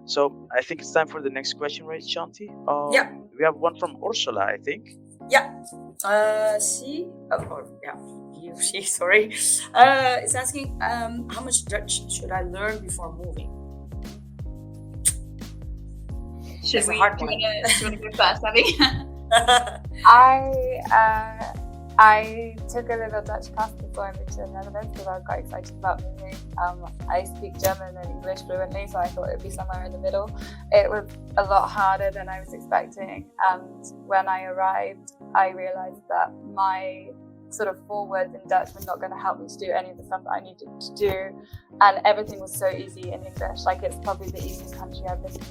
So I think it's time for the next question, right, Shanti? Yeah. We have one from Ursula, I think. Yeah. She, sorry. It's asking how much Dutch should I learn before moving? Should we hard do one. you want to go first, Abby? I took a little Dutch class before I moved to the Netherlands because I was quite excited about moving. I speak German and English fluently, so I thought it would be somewhere in the middle. It was a lot harder than I was expecting, and when I arrived, I realised that my sort of 4 words in Dutch were not going to help me to do any of the stuff that I needed to do, and everything was so easy in English. Like, it's probably the easiest country I've lived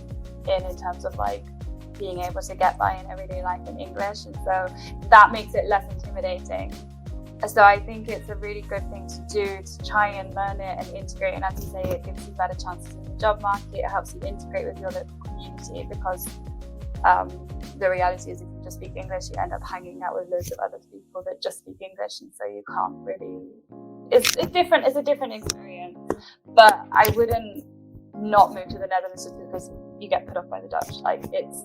in terms of like being able to get by in everyday life in English, and so that makes it less intimidating. So I think it's a really good thing to do, to try and learn it and integrate, and as you say, it gives you better chances in the job market. It helps you integrate with your local community, because the reality is if you just speak English, you end up hanging out with loads of other people that just speak English, and so you can't really, it's a different experience. But I wouldn't not move to the Netherlands just because you get put off by the Dutch. Like, it's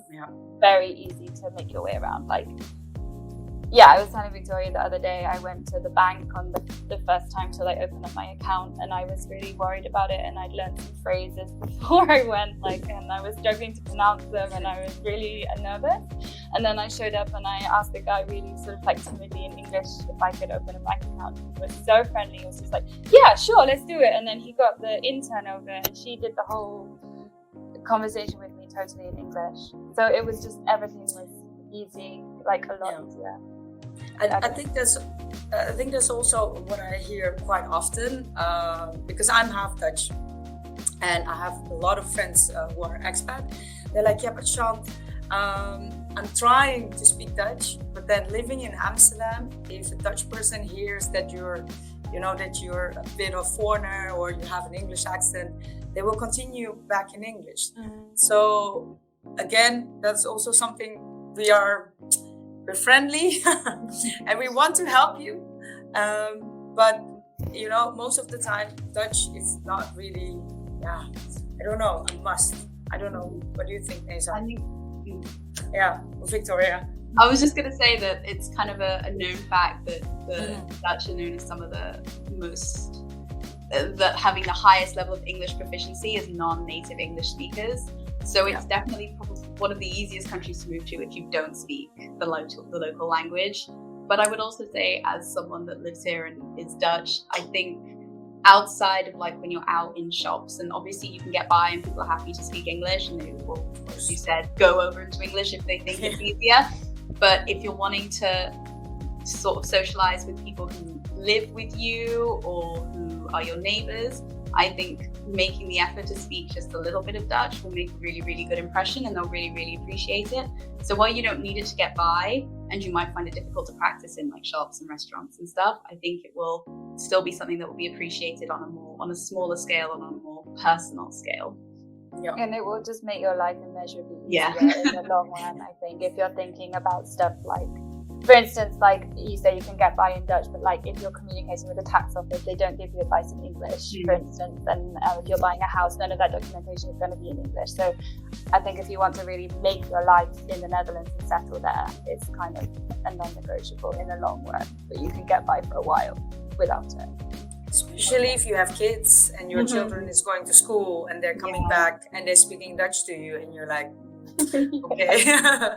very easy to make your way around. Like, I was telling Victoria the other day, I went to the bank on the first time to like open up my account, and I was really worried about it, and I'd learned some phrases before I went, and I was struggling to pronounce them, and I was really nervous. And then I showed up and I asked the guy really sort of like timidly in English if I could open a bank account. He was so friendly. He was just like, yeah, sure, let's do it. And then he got the intern over, and she did the whole conversation with me totally in English. So it was just, everything was easy, like a lot easier. I think that's also what I hear quite often, because I'm half Dutch, and I have a lot of friends who are expat. They're like, yeah, but Shant, I'm trying to speak Dutch, but then living in Amsterdam, if a Dutch person hears that you're a bit of foreigner or you have an English accent, they will continue back in English. So again, that's also something we're friendly and we want to help you, but most of the time Dutch is not really I don't know, a must. I don't know, what do you think, Neza? I think Victoria. I was just going to say that it's kind of a known fact that the Dutch are known as some of the most that having the highest level of English proficiency as non-native English speakers. So it's definitely probably one of the easiest countries to move to if you don't speak the local language. But I would also say, as someone that lives here and is Dutch, I think outside of like when you're out in shops, and obviously you can get by and people are happy to speak English and they will, as you said, go over into English if they think it's easier. But if you're wanting to sort of socialize with people who live with you or who are your neighbors, I think making the effort to speak just a little bit of Dutch will make a really, really good impression, and they'll really, really appreciate it. So while you don't need it to get by, and you might find it difficult to practice in like shops and restaurants and stuff, I think it will still be something that will be appreciated on a smaller scale and on a more personal scale. Yeah. And it will just make your life immeasurably easier in the long run, I think. If you're thinking about stuff like, for instance, like you say you can get by in Dutch, but like if you're communicating with the tax office, they don't give you advice in English, for instance, and if you're buying a house, none of that documentation is going to be in English. So I think if you want to really make your life in the Netherlands and settle there, it's kind of a non-negotiable in the long run, but you can get by for a while without it. Especially if you have kids and your children is going to school and they're coming back and they're speaking Dutch to you and you're like, okay.